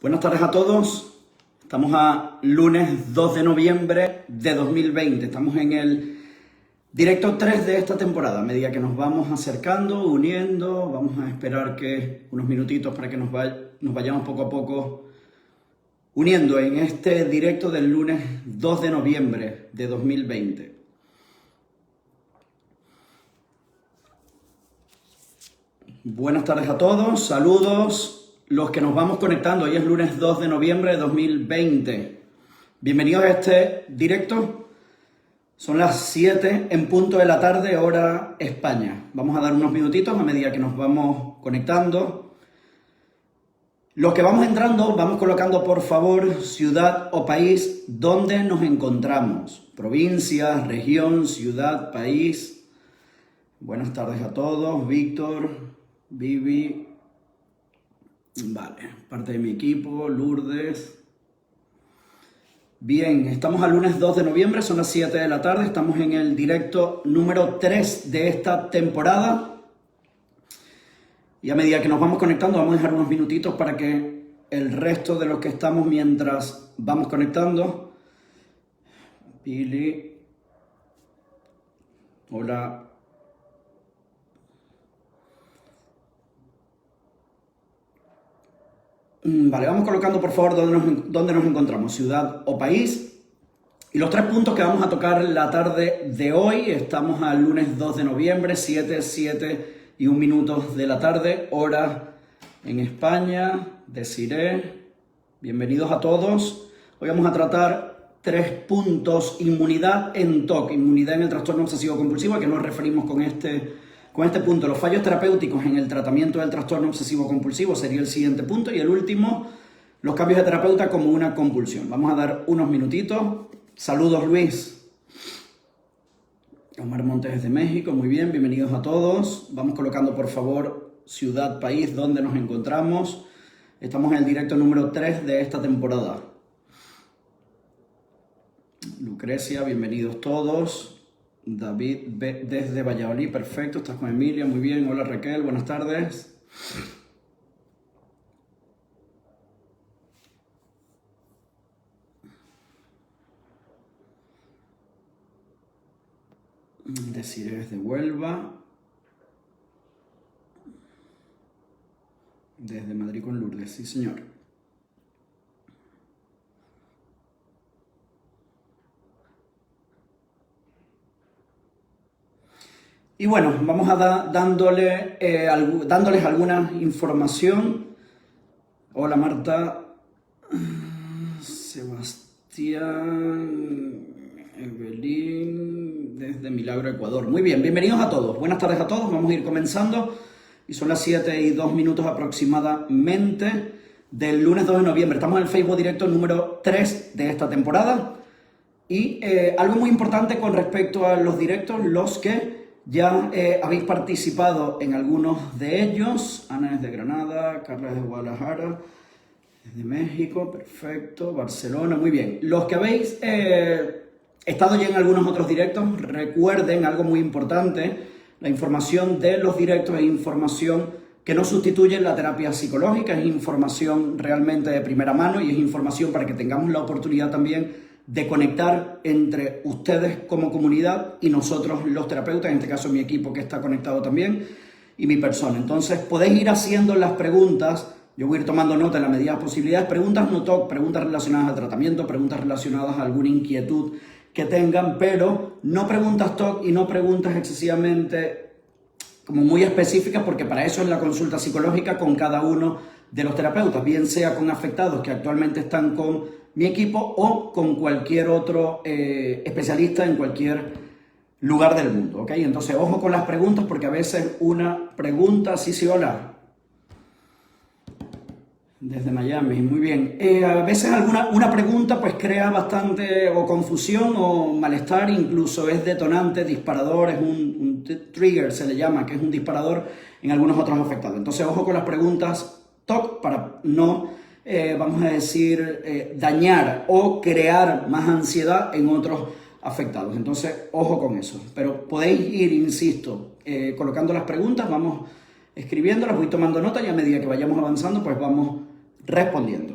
Buenas tardes a todos. Estamos a lunes 2 de noviembre de 2020. Estamos en el directo 3 de esta temporada. A medida que nos vamos acercando, uniendo, vamos a esperar que unos minutitos para que nos vayamos poco a poco uniendo en este directo del lunes 2 de noviembre de 2020. Buenas tardes a todos, saludos. Los que nos vamos conectando, hoy es lunes 2 de noviembre de 2020. Bienvenidos a este directo. Son las 7 en punto de la tarde, hora España. Vamos a dar unos minutitos a medida que nos vamos conectando. Los que vamos entrando, vamos colocando por favor ciudad o país donde nos encontramos. Provincia, región, ciudad, país. Buenas tardes a todos. Víctor, Vivi. Vale, parte de mi equipo, Lourdes. Bien, estamos al lunes 2 de noviembre, son las 7 de la tarde, estamos en el directo número 3 de esta temporada. Y a medida que nos vamos conectando, vamos a dejar unos minutitos para que el resto de los que estamos mientras vamos conectando. Pili. Hola. Vale, vamos colocando por favor dónde nos encontramos, ciudad o país. Y los 3 puntos que vamos a tocar la tarde de hoy, estamos al lunes 2 de noviembre, 7 y 1 minuto de la tarde, hora en España, Desiree. Bienvenidos a todos. Hoy vamos a tratar 3 puntos, inmunidad en TOC, inmunidad en el trastorno obsesivo compulsivo, a que nos referimos con este punto. Los fallos terapéuticos en el tratamiento del trastorno obsesivo compulsivo sería el siguiente punto. Y el último, los cambios de terapeuta como una compulsión. Vamos a dar unos minutitos. Saludos, Luis. Omar Montes desde México. Muy bien, bienvenidos a todos. Vamos colocando, por favor, ciudad, país, donde nos encontramos. Estamos en el directo número 3 de esta temporada. Lucrecia, bienvenidos todos. David desde Valladolid, perfecto, estás con Emilia, muy bien. Hola Raquel, buenas tardes. Desiree desde Huelva. Desde Madrid con Lourdes, sí señor. Y bueno, vamos a dándoles alguna información. Hola Marta, Sebastián, Evelyn, desde Milagro, Ecuador. Muy bien, bienvenidos a todos. Buenas tardes a todos, vamos a ir comenzando. Y son las 7 y 2 minutos aproximadamente del lunes 2 de noviembre. Estamos en el Facebook directo número 3 de esta temporada. Y algo muy importante con respecto a los directos, los que ya habéis participado en algunos de ellos. Ana es de Granada, Carla es de Guadalajara, desde México, perfecto, Barcelona, muy bien. Los que habéis estado ya en algunos otros directos, recuerden algo muy importante: la información de los directos es información que no sustituye la terapia psicológica, es información realmente de primera mano y es información para que tengamos la oportunidad también de conectar entre ustedes como comunidad y nosotros los terapeutas, en este caso mi equipo que está conectado también, y mi persona. Entonces podéis ir haciendo las preguntas, yo voy a ir tomando nota en la medida de las posibilidades, preguntas no TOC, preguntas relacionadas al tratamiento, preguntas relacionadas a alguna inquietud que tengan, pero no preguntas TOC y no preguntas excesivamente como muy específicas, porque para eso es la consulta psicológica con cada uno de los terapeutas, bien sea con afectados que actualmente están con mi equipo o con cualquier otro especialista en cualquier lugar del mundo, ¿ok? Entonces, ojo con las preguntas, porque a veces una pregunta, sí, hola, desde Miami, muy bien. A veces una pregunta pues crea bastante o confusión o malestar, incluso es detonante, disparador, es un trigger, se le llama, que es un disparador en algunos otros afectados. Entonces, ojo con las preguntas TOC para no vamos a decir, dañar o crear más ansiedad en otros afectados. Entonces, ojo con eso. Pero podéis ir, insisto, colocando las preguntas, vamos escribiéndolas, voy tomando nota y a medida que vayamos avanzando, pues vamos respondiendo.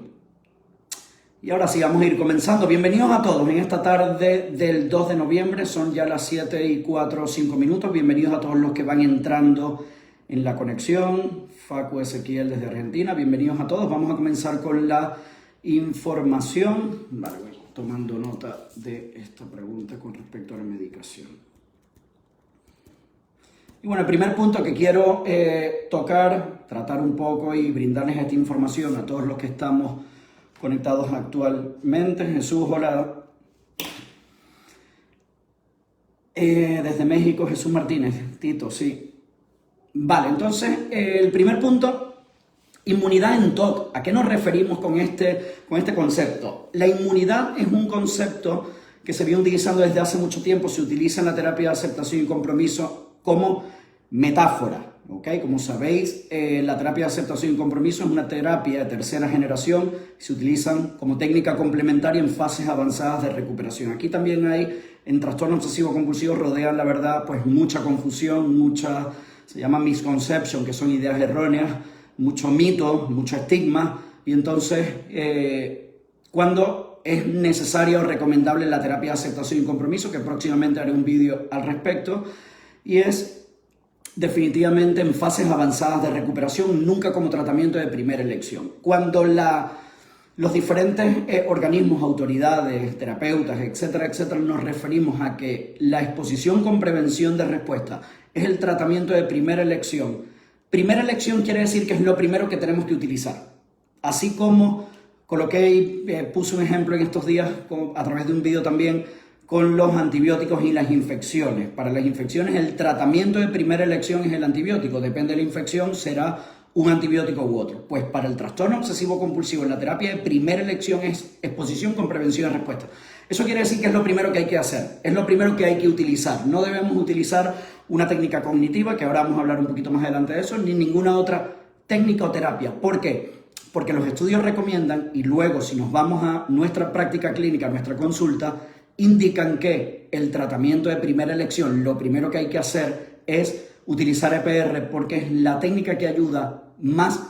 Y ahora sí, vamos a ir comenzando. Bienvenidos a todos en esta tarde del 2 de noviembre. Son ya las 7:04 o 5 minutos. Bienvenidos a todos los que van entrando en la conexión. Facu Ezequiel desde Argentina. Bienvenidos a todos. Vamos a comenzar con la información. Vale, voy tomando nota de esta pregunta con respecto a la medicación. Y bueno, el primer punto que quiero tocar, tratar un poco y brindarles esta información a todos los que estamos conectados actualmente. Jesús, hola. Desde México, Jesús Martínez. Tito, sí. Vale, entonces, el primer punto, inmunidad en TOC. ¿A qué nos referimos con este concepto? La inmunidad es un concepto que se viene utilizando desde hace mucho tiempo. Se utiliza en la terapia de aceptación y compromiso como metáfora. ¿Okay? Como sabéis, la terapia de aceptación y compromiso es una terapia de tercera generación que se utilizan como técnica complementaria en fases avanzadas de recuperación. Aquí también hay, en trastorno obsesivo compulsivo, rodean la verdad, pues mucha confusión, se llama misconception, que son ideas erróneas, mucho mito, mucho estigma, y entonces cuando es necesaria o recomendable la terapia de aceptación y compromiso, que próximamente haré un vídeo al respecto, y es definitivamente en fases avanzadas de recuperación, nunca como tratamiento de primera elección. Cuando los diferentes organismos, autoridades, terapeutas, etcétera, etcétera, nos referimos a que la exposición con prevención de respuesta es el tratamiento de primera elección. Primera elección quiere decir que es lo primero que tenemos que utilizar. Así como coloqué y puse un ejemplo en estos días a través de un vídeo también, con los antibióticos y las infecciones. Para las infecciones el tratamiento de primera elección es el antibiótico, depende de la infección, será un antibiótico u otro. Pues para el trastorno obsesivo compulsivo la terapia de primera elección es exposición con prevención de respuesta. Eso quiere decir que es lo primero que hay que hacer, es lo primero que hay que utilizar. No debemos utilizar una técnica cognitiva, que ahora vamos a hablar un poquito más adelante de eso, ni ninguna otra técnica o terapia. ¿Por qué? Porque los estudios recomiendan, y luego si nos vamos a nuestra práctica clínica, a nuestra consulta, indican que el tratamiento de primera elección, lo primero que hay que hacer es utilizar EPR porque es la técnica que ayuda más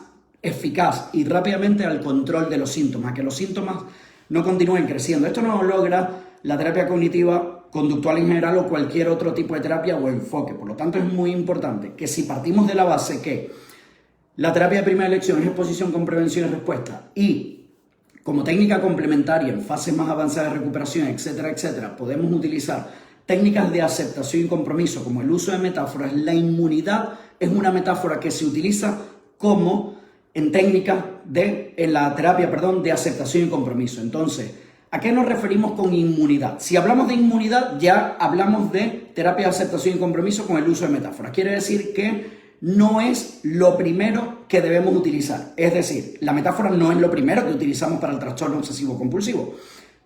eficaz y rápidamente al control de los síntomas, a que los síntomas no continúen creciendo. Esto no lo logra la terapia cognitiva, conductual en general o cualquier otro tipo de terapia o enfoque. Por lo tanto, es muy importante que si partimos de la base que la terapia de primera elección es exposición con prevención y respuesta y como técnica complementaria en fases más avanzadas de recuperación, etcétera, etcétera, podemos utilizar técnicas de aceptación y compromiso como el uso de metáforas. La inmunidad es una metáfora que se utiliza como en técnica en la terapia, de aceptación y compromiso. Entonces, ¿a qué nos referimos con inmunidad? Si hablamos de inmunidad, ya hablamos de terapia de aceptación y compromiso con el uso de metáforas. Quiere decir que no es lo primero que debemos utilizar. Es decir, la metáfora no es lo primero que utilizamos para el trastorno obsesivo compulsivo.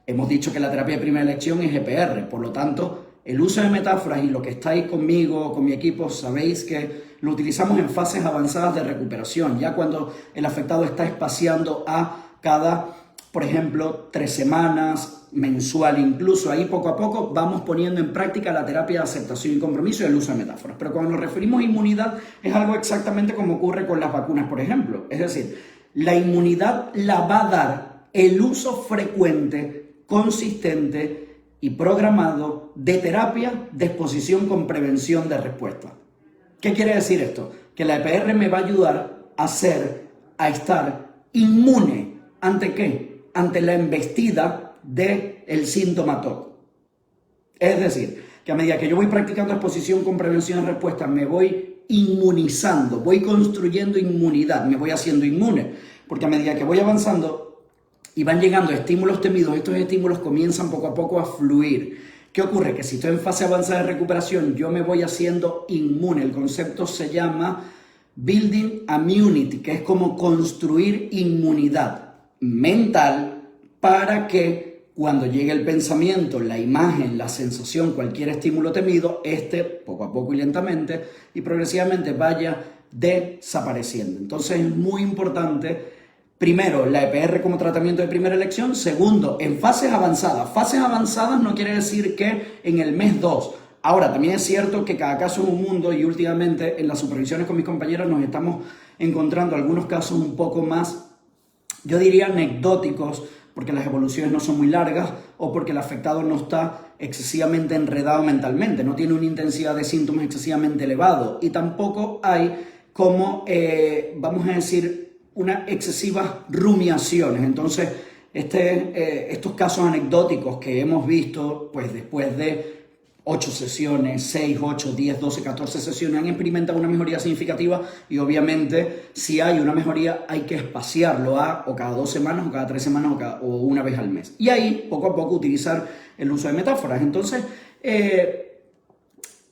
Hemos dicho que la terapia de primera elección es EPR, por lo tanto, el uso de metáforas, y lo que estáis conmigo, con mi equipo, sabéis que lo utilizamos en fases avanzadas de recuperación, ya cuando el afectado está espaciando a cada, por ejemplo, 3 semanas, mensual incluso. Ahí poco a poco vamos poniendo en práctica la terapia de aceptación y compromiso y el uso de metáforas. Pero cuando nos referimos a inmunidad es algo exactamente como ocurre con las vacunas, por ejemplo. Es decir, la inmunidad la va a dar el uso frecuente, consistente y programado de terapia de exposición con prevención de respuesta. ¿Qué quiere decir esto? Que la EPR me va a ayudar a estar inmune. ¿Ante qué? Ante la embestida del síntoma TOC. Es decir, que a medida que yo voy practicando exposición con prevención de respuesta, me voy inmunizando, voy construyendo inmunidad, me voy haciendo inmune, porque a medida que voy avanzando y van llegando estímulos temidos, estos estímulos comienzan poco a poco a fluir. ¿Qué ocurre? Que si estoy en fase avanzada de recuperación, yo me voy haciendo inmune. El concepto se llama Building Immunity, que es como construir inmunidad mental para que cuando llegue el pensamiento, la imagen, la sensación, cualquier estímulo temido, poco a poco y lentamente y progresivamente vaya desapareciendo. Entonces es muy importante, primero, la EPR como tratamiento de primera elección. Segundo, en fases avanzadas. Fases avanzadas no quiere decir que en el mes 2. Ahora, también es cierto que cada caso es un mundo y últimamente en las supervisiones con mis compañeros nos estamos encontrando algunos casos un poco más, yo diría, anecdóticos, porque las evoluciones no son muy largas o porque el afectado no está excesivamente enredado mentalmente, no tiene una intensidad de síntomas excesivamente elevado y tampoco hay como, vamos a decir, unas excesivas rumiaciones. Entonces, estos casos anecdóticos que hemos visto, pues después de 8 sesiones, 6, 8, 10, 12, 14 sesiones, han experimentado una mejoría significativa y obviamente si hay una mejoría hay que espaciarlo a o cada 2 semanas o cada 3 semanas o una vez al mes. Y ahí, poco a poco, utilizar el uso de metáforas. Entonces,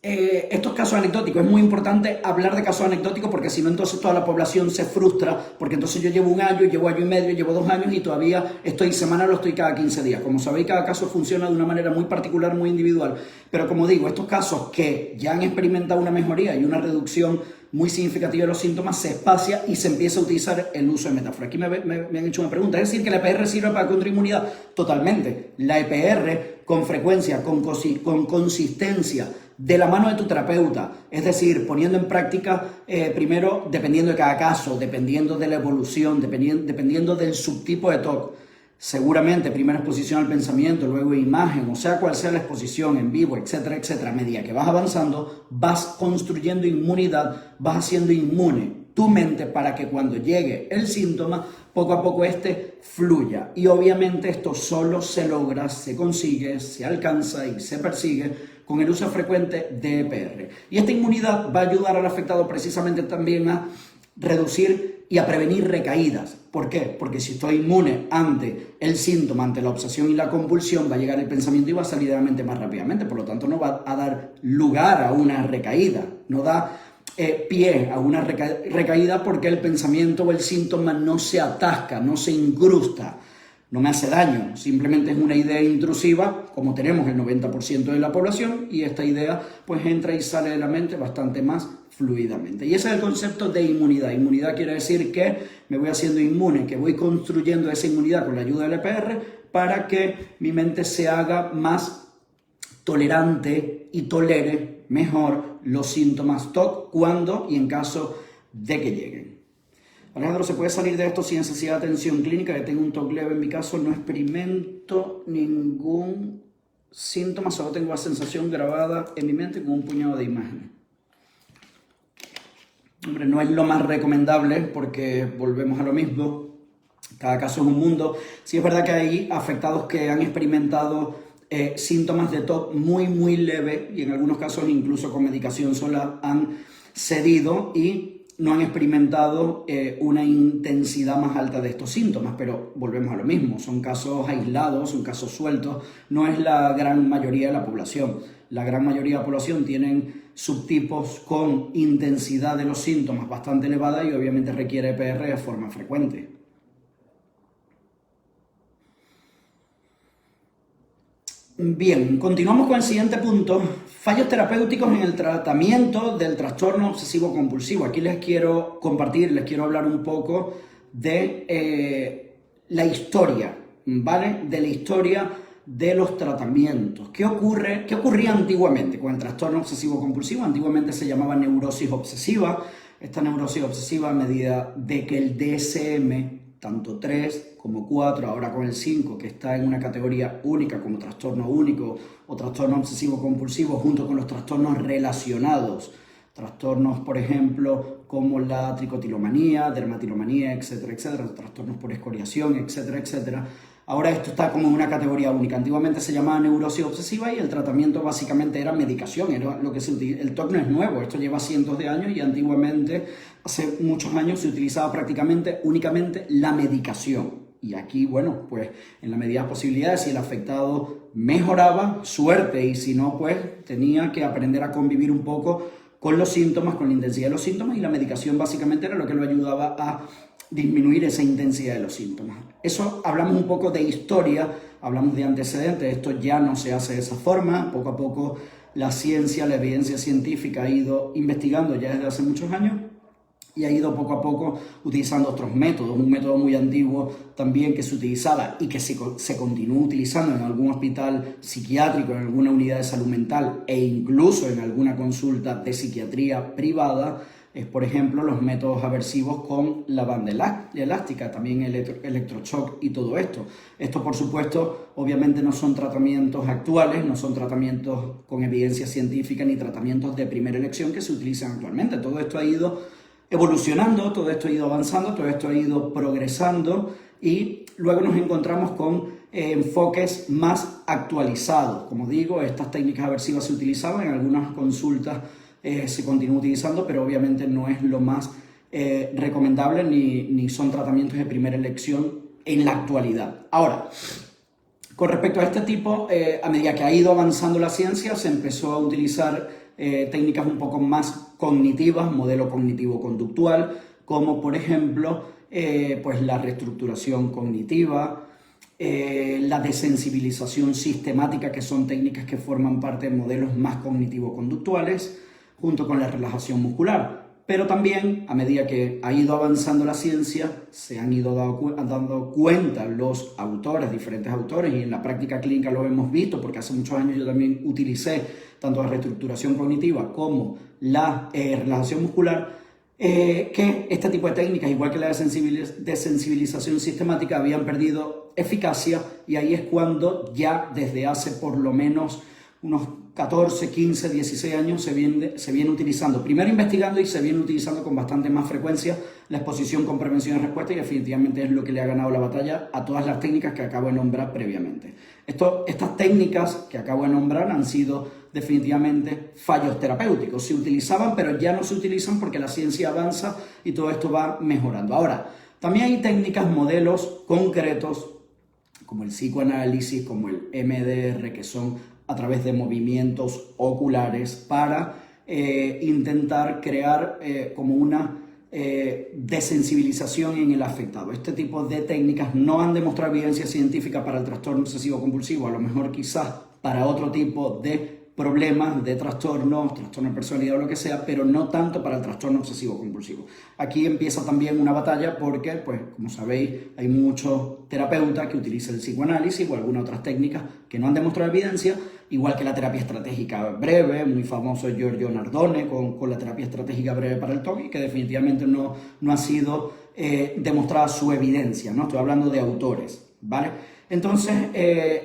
estos casos anecdóticos, es muy importante hablar de casos anecdóticos porque si no entonces toda la población se frustra porque entonces yo llevo 1 año, llevo año y medio, llevo 2 años y todavía estoy semanal o estoy cada 15 días. Como sabéis, cada caso funciona de una manera muy particular, muy individual, pero como digo, estos casos que ya han experimentado una mejoría y una reducción muy significativa de los síntomas, se espacia y se empieza a utilizar el uso de metáfora. Aquí me han hecho una pregunta, ¿es decir que la EPR sirve para contrainmunidad? Totalmente. La EPR con frecuencia, con consistencia, de la mano de tu terapeuta, es decir, poniendo en práctica, primero, dependiendo de cada caso, dependiendo de la evolución, dependiendo del subtipo de TOC, seguramente primera exposición al pensamiento, luego imagen, o sea cual sea la exposición en vivo, etcétera, etcétera, a medida que vas avanzando, vas construyendo inmunidad, vas haciendo inmune tu mente para que cuando llegue el síntoma, poco a poco fluya. Y obviamente esto solo se logra, se consigue, se alcanza y se persigue con el uso frecuente de EPR. Y esta inmunidad va a ayudar al afectado precisamente también a reducir y a prevenir recaídas. ¿Por qué? Porque si estoy inmune ante el síntoma, ante la obsesión y la compulsión, va a llegar el pensamiento y va a salir de la mente más rápidamente. Por lo tanto, no va a dar lugar a una recaída. No da pie a una recaída porque el pensamiento o el síntoma no se atasca, no se incrusta. No me hace daño, simplemente es una idea intrusiva, como tenemos el 90% de la población, y esta idea pues entra y sale de la mente bastante más fluidamente. Y ese es el concepto de inmunidad. Inmunidad quiere decir que me voy haciendo inmune, que voy construyendo esa inmunidad con la ayuda del EPR para que mi mente se haga más tolerante y tolere mejor los síntomas TOC cuando y en caso de que lleguen. Alejandro, ¿se puede salir de esto sin necesidad de atención clínica? Que tengo un TOC leve, en mi caso no experimento ningún síntoma, solo tengo la sensación grabada en mi mente con un puñado de imágenes. Hombre, no es lo más recomendable porque volvemos a lo mismo, cada caso es un mundo. Sí es verdad que hay afectados que han experimentado síntomas de TOC muy leve y en algunos casos incluso con medicación sola han cedido y no han experimentado una intensidad más alta de estos síntomas, pero volvemos a lo mismo, son casos aislados, son casos sueltos, no es la gran mayoría de la población. La gran mayoría de la población tienen subtipos con intensidad de los síntomas bastante elevada y obviamente requiere EPR de forma frecuente. Bien, continuamos con el siguiente punto. Fallos terapéuticos en el tratamiento del trastorno obsesivo compulsivo. Aquí les quiero compartir, les quiero hablar un poco de la historia, ¿vale? De la historia de los tratamientos. ¿Qué ocurría antiguamente con el trastorno obsesivo compulsivo? Antiguamente se llamaba neurosis obsesiva. Esta neurosis obsesiva, a medida de que el DSM, tanto 3 como 4, ahora con el 5, que está en una categoría única como trastorno único o trastorno obsesivo compulsivo, junto con los trastornos relacionados, trastornos, por ejemplo, como la tricotilomanía, dermatilomanía, etcétera, etcétera, trastornos por escoriación, etcétera, etcétera. Ahora esto está como en una categoría única. Antiguamente se llamaba neurosis obsesiva y el tratamiento básicamente era medicación, era lo que se utiliza. El TOC no es nuevo, esto lleva cientos de años y antiguamente, hace muchos años, se utilizaba prácticamente únicamente la medicación. Y aquí, bueno, pues en la medida de posibilidades, si el afectado mejoraba, suerte, y si no, pues tenía que aprender a convivir un poco con los síntomas, con la intensidad de los síntomas, y la medicación básicamente era lo que lo ayudaba a disminuir esa intensidad de los síntomas. Eso, hablamos un poco de historia, hablamos de antecedentes, esto ya no se hace de esa forma, poco a poco la ciencia, la evidencia científica ha ido investigando ya desde hace muchos años y ha ido poco a poco utilizando otros métodos, un método muy antiguo también que se utilizaba y que se continúa utilizando en algún hospital psiquiátrico, en alguna unidad de salud mental e incluso en alguna consulta de psiquiatría privada, es, por ejemplo, los métodos aversivos con la banda elástica, también electroshock y todo esto. Esto, por supuesto, obviamente no son tratamientos actuales, no son tratamientos con evidencia científica ni tratamientos de primera elección que se utilizan actualmente. Todo esto ha ido evolucionando, todo esto ha ido avanzando, todo esto ha ido progresando y luego nos encontramos con enfoques más actualizados. Como digo, estas técnicas aversivas se utilizaban en algunas consultas, se continúa utilizando, pero obviamente no es lo más recomendable ni son tratamientos de primera elección en la actualidad. Ahora, con respecto a este tipo, a medida que ha ido avanzando la ciencia, se empezó a utilizar técnicas un poco más cognitivas, modelo cognitivo-conductual, como por ejemplo pues la reestructuración cognitiva, la desensibilización sistemática, que son técnicas que forman parte de modelos más cognitivo-conductuales, junto con la relajación muscular. Pero también, a medida que ha ido avanzando la ciencia, se han ido dando cuenta los autores, diferentes autores, y en la práctica clínica lo hemos visto, porque hace muchos años yo también utilicé tanto la reestructuración cognitiva como la relajación muscular, que este tipo de técnicas, igual que la desensibilización sistemática, habían perdido eficacia, y ahí es cuando ya desde hace por lo menos unos 14, 15, 16 años se viene utilizando, primero investigando, y se viene utilizando con bastante más frecuencia la exposición con prevención y respuesta, y definitivamente es lo que le ha ganado la batalla a todas las técnicas que acabo de nombrar previamente. Estas técnicas que acabo de nombrar han sido definitivamente fallos terapéuticos. Se utilizaban, pero ya no se utilizan porque la ciencia avanza y todo esto va mejorando. Ahora, también hay técnicas, modelos concretos, como el psicoanálisis, como el MDR, que son a través de movimientos oculares para intentar crear como una desensibilización en el afectado. Este tipo de técnicas no han demostrado evidencia científica para el trastorno obsesivo compulsivo, a lo mejor quizás para otro tipo de problemas, de trastorno de personalidad o lo que sea, pero no tanto para el trastorno obsesivo compulsivo. Aquí empieza también una batalla porque, pues, como sabéis, hay muchos terapeutas que utilizan el psicoanálisis o algunas otras técnicas que no han demostrado evidencia, igual que la terapia estratégica breve, muy famoso Giorgio Nardone con la terapia estratégica breve para el TOC, que definitivamente no ha sido demostrada su evidencia, ¿no? Estoy hablando de autores, ¿vale? Entonces,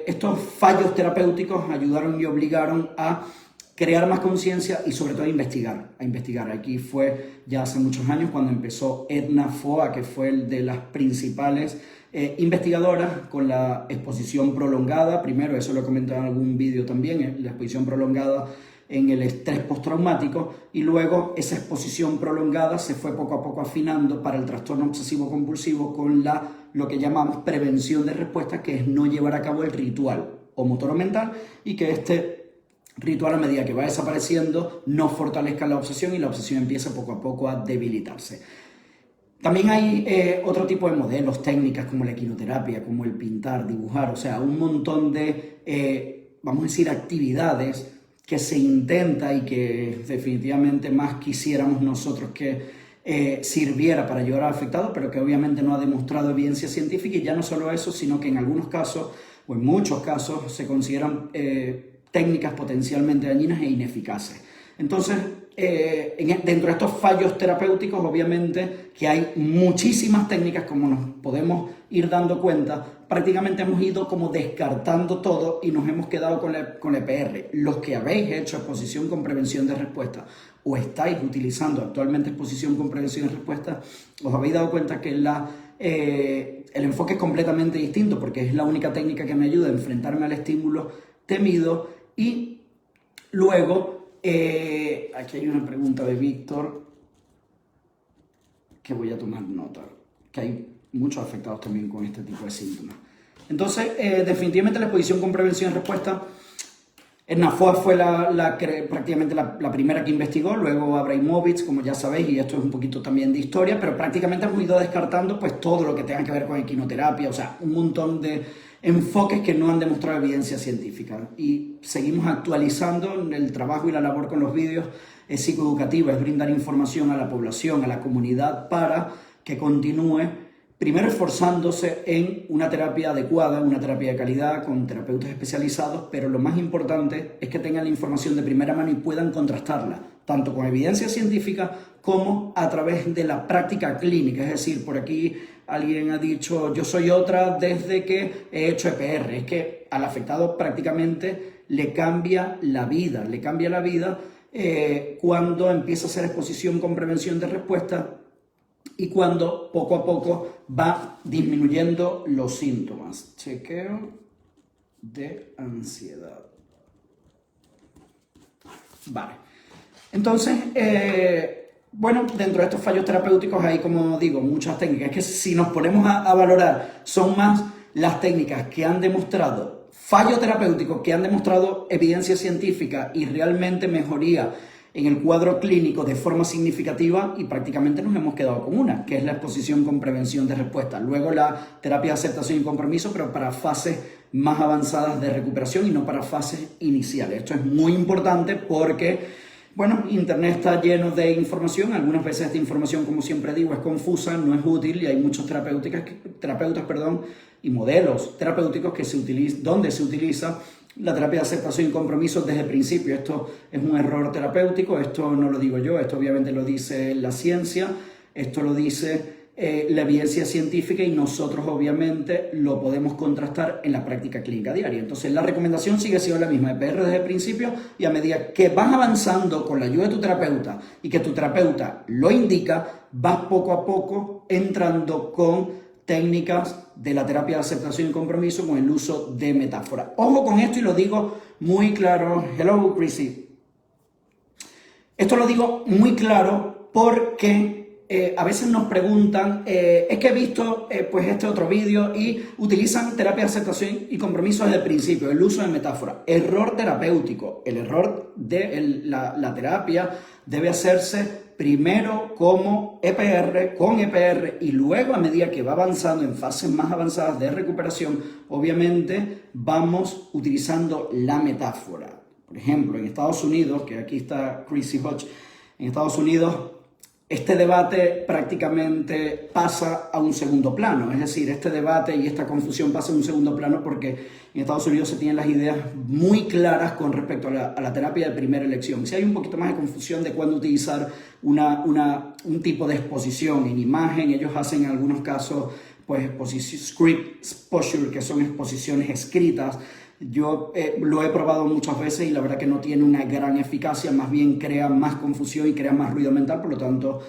estos fallos terapéuticos ayudaron y obligaron a crear más conciencia y sobre todo a investigar. Aquí fue ya hace muchos años cuando empezó Edna Foa, que fue el de las principales investigadoras con la exposición prolongada. Primero, eso lo he comentado en algún vídeo también, la exposición prolongada en el estrés postraumático, y luego esa exposición prolongada se fue poco a poco afinando para el trastorno obsesivo compulsivo con lo que llamamos prevención de respuesta, que es no llevar a cabo el ritual o motor o mental, y que este ritual, a medida que va desapareciendo, no fortalezca la obsesión y la obsesión empieza poco a poco a debilitarse. También hay otro tipo de modelos, técnicas como la equinoterapia, como el pintar, dibujar, o sea, un montón de, vamos a decir, actividades que se intenta y que definitivamente más quisiéramos nosotros que sirviera para ayudar al afectado, pero que obviamente no ha demostrado evidencia científica. Y ya no solo eso, sino que en algunos casos, o en muchos casos, se consideran técnicas potencialmente dañinas e ineficaces. Entonces, dentro de estos fallos terapéuticos, obviamente que hay muchísimas técnicas, como nos podemos ir dando cuenta. Prácticamente hemos ido como descartando todo y nos hemos quedado con EPR. Los que habéis hecho exposición con prevención de respuesta o estáis utilizando actualmente exposición con prevención de respuesta, os habéis dado cuenta que el enfoque es completamente distinto, porque es la única técnica que me ayuda a enfrentarme al estímulo temido. Y luego, aquí hay una pregunta de Víctor que voy a tomar nota, que hay muchos afectados también con este tipo de síntomas. Entonces, definitivamente la exposición con prevención y respuesta, Edna Foa fue prácticamente la primera que investigó, luego Abramovich, como ya sabéis, y esto es un poquito también de historia, pero prácticamente hemos ido descartando pues todo lo que tenga que ver con equinoterapia, o sea, un montón de enfoques que no han demostrado evidencia científica. Y seguimos actualizando el trabajo y la labor con los vídeos psicoeducativos, es brindar información a la población, a la comunidad, para que continúe primero esforzándose en una terapia adecuada, una terapia de calidad, con terapeutas especializados, pero lo más importante es que tengan la información de primera mano y puedan contrastarla, tanto con evidencia científica como a través de la práctica clínica. Es decir, por aquí alguien ha dicho, yo soy otra desde que he hecho EPR. Es que al afectado prácticamente le cambia la vida, cuando empieza a hacer exposición con prevención de respuesta y cuando poco a poco va disminuyendo los síntomas. Chequeo de ansiedad. Vale. Entonces, bueno, dentro de estos fallos terapéuticos hay, como digo, muchas técnicas. Es que si nos ponemos a valorar, son más las técnicas que han demostrado fallo terapéutico, que han demostrado evidencia científica y realmente mejoría en el cuadro clínico de forma significativa, y prácticamente nos hemos quedado con una, que es la exposición con prevención de respuesta. Luego la terapia de aceptación y compromiso, pero para fases más avanzadas de recuperación y no para fases iniciales. Esto es muy importante porque, bueno, Internet está lleno de información. Algunas veces esta información, como siempre digo, es confusa, no es útil, y hay muchos terapeutas y modelos terapéuticos donde se utiliza la terapia de aceptación y compromiso desde el principio. Esto es un error terapéutico, esto no lo digo yo, esto obviamente lo dice la ciencia, esto lo dice la evidencia científica, y nosotros obviamente lo podemos contrastar en la práctica clínica diaria. Entonces la recomendación sigue siendo la misma, EPR desde el principio, y a medida que vas avanzando con la ayuda de tu terapeuta y que tu terapeuta lo indica, vas poco a poco entrando con técnicas de la terapia de aceptación y compromiso con el uso de metáfora. Ojo con esto, y lo digo muy claro. Hello, Chrissy. Esto lo digo muy claro porque a veces nos preguntan, es que he visto pues este otro vídeo y utilizan terapia de aceptación y compromiso desde el principio, el uso de metáfora. Error terapéutico. El error de la terapia debe hacerse primero como EPR, con EPR, y luego, a medida que va avanzando en fases más avanzadas de recuperación, obviamente vamos utilizando la metáfora. Por ejemplo, en Estados Unidos, que aquí está Chrissy Hodge, en Estados Unidos este debate prácticamente pasa a un segundo plano. Es decir, este debate y esta confusión pasa a un segundo plano porque en Estados Unidos se tienen las ideas muy claras con respecto a la terapia de primera elección. Si hay un poquito más de confusión de cuándo utilizar un tipo de exposición en imagen, ellos hacen en algunos casos pues script exposure, que son exposiciones escritas. Yo lo he probado muchas veces y la verdad que no tiene una gran eficacia, más bien crea más confusión y crea más ruido mental, por lo tanto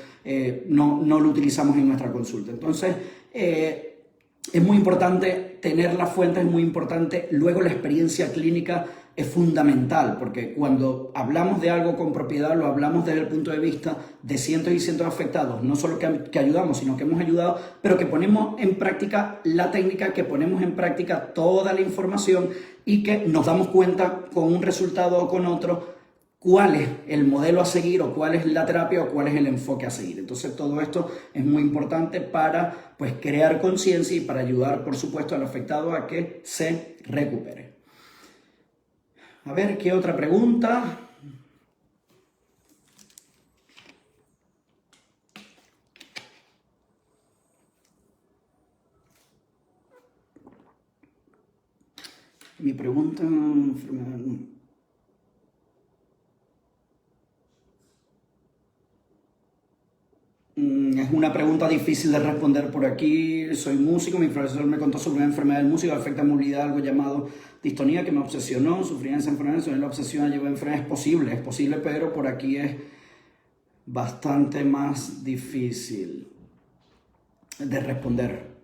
no lo utilizamos en nuestra consulta. Entonces es muy importante tener la fuente, es muy importante. Luego la experiencia clínica es fundamental, porque cuando hablamos de algo con propiedad lo hablamos desde el punto de vista de cientos y cientos de afectados, no solo que ayudamos, sino que hemos ayudado, pero que ponemos en práctica la técnica, que ponemos en práctica toda la información y que nos damos cuenta con un resultado o con otro cuál es el modelo a seguir, o cuál es la terapia, o cuál es el enfoque a seguir. Entonces todo esto es muy importante para pues crear conciencia y para ayudar, por supuesto, al afectado a que se recupere. A ver, ¿qué otra pregunta? Mi pregunta... Es una pregunta difícil de responder por aquí. Soy músico, mi profesor me contó sobre una enfermedad del músico, afecta movilidad, algo llamado distonía, que me obsesionó, sufrí esa enfermedad, la obsesión llevó a enfermedad. Es posible, pero por aquí es bastante más difícil de responder.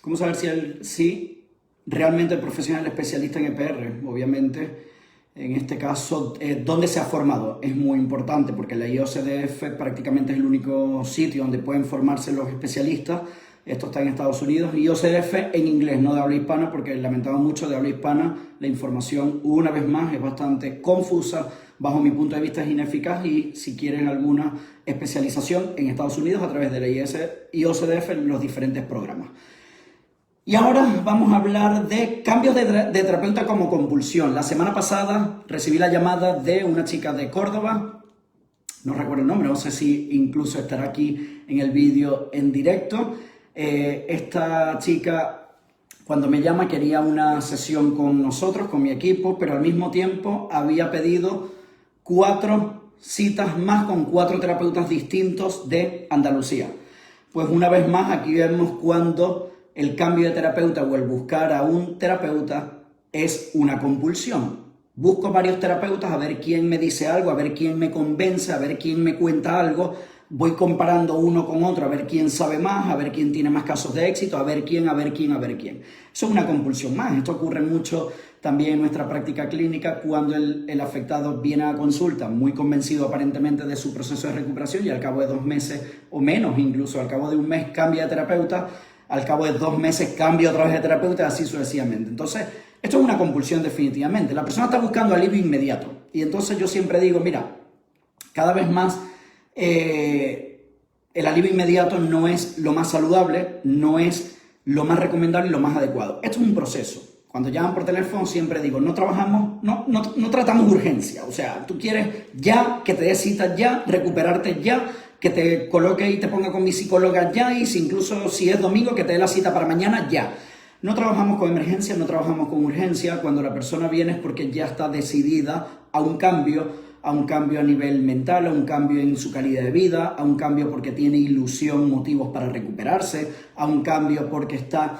¿Cómo saber si realmente el profesional es especialista en EPR? Obviamente, en este caso, ¿dónde se ha formado? Es muy importante, porque la IOCDF prácticamente es el único sitio donde pueden formarse los especialistas. Esto está en Estados Unidos. IOCDF en inglés, no de habla hispana, porque lamentamos mucho de habla hispana. La información, una vez más, es bastante confusa. Bajo mi punto de vista es ineficaz, y si quieren alguna especialización en Estados Unidos a través de la IOCDF en los diferentes programas. Y ahora vamos a hablar de cambios de terapeuta como compulsión. La semana pasada recibí la llamada de una chica de Córdoba, no recuerdo el nombre, no sé si incluso estará aquí en el vídeo en directo. Esta chica, cuando me llama, quería una sesión con nosotros, con mi equipo, pero al mismo tiempo había pedido 4 citas más con 4 terapeutas distintos de Andalucía. Pues una vez más aquí vemos cuando el cambio de terapeuta o el buscar a un terapeuta es una compulsión. Busco varios terapeutas a ver quién me dice algo, a ver quién me convence, a ver quién me cuenta algo. Voy comparando uno con otro a ver quién sabe más, a ver quién tiene más casos de éxito, a ver quién. Eso es una compulsión más. Esto ocurre mucho también en nuestra práctica clínica cuando el afectado viene a consulta muy convencido aparentemente de su proceso de recuperación y al cabo de 2 meses o menos, incluso al cabo de 1 mes cambia de terapeuta, al cabo de 2 meses cambia otra vez de terapeuta y así sucesivamente. Entonces, esto es una compulsión definitivamente. La persona está buscando alivio inmediato y entonces yo siempre digo, mira, cada vez más el alivio inmediato no es lo más saludable, no es lo más recomendable y lo más adecuado. Esto es un proceso. Cuando llaman por teléfono siempre digo, no tratamos urgencia. O sea, tú quieres ya, que te des cita ya, recuperarte ya, que te coloque y te ponga con mi psicóloga ya, y incluso si es domingo, que te dé la cita para mañana ya. No trabajamos con emergencia, no trabajamos con urgencia. Cuando la persona viene es porque ya está decidida a un cambio a nivel mental, a un cambio en su calidad de vida, a un cambio porque tiene ilusión, motivos para recuperarse, a un cambio porque está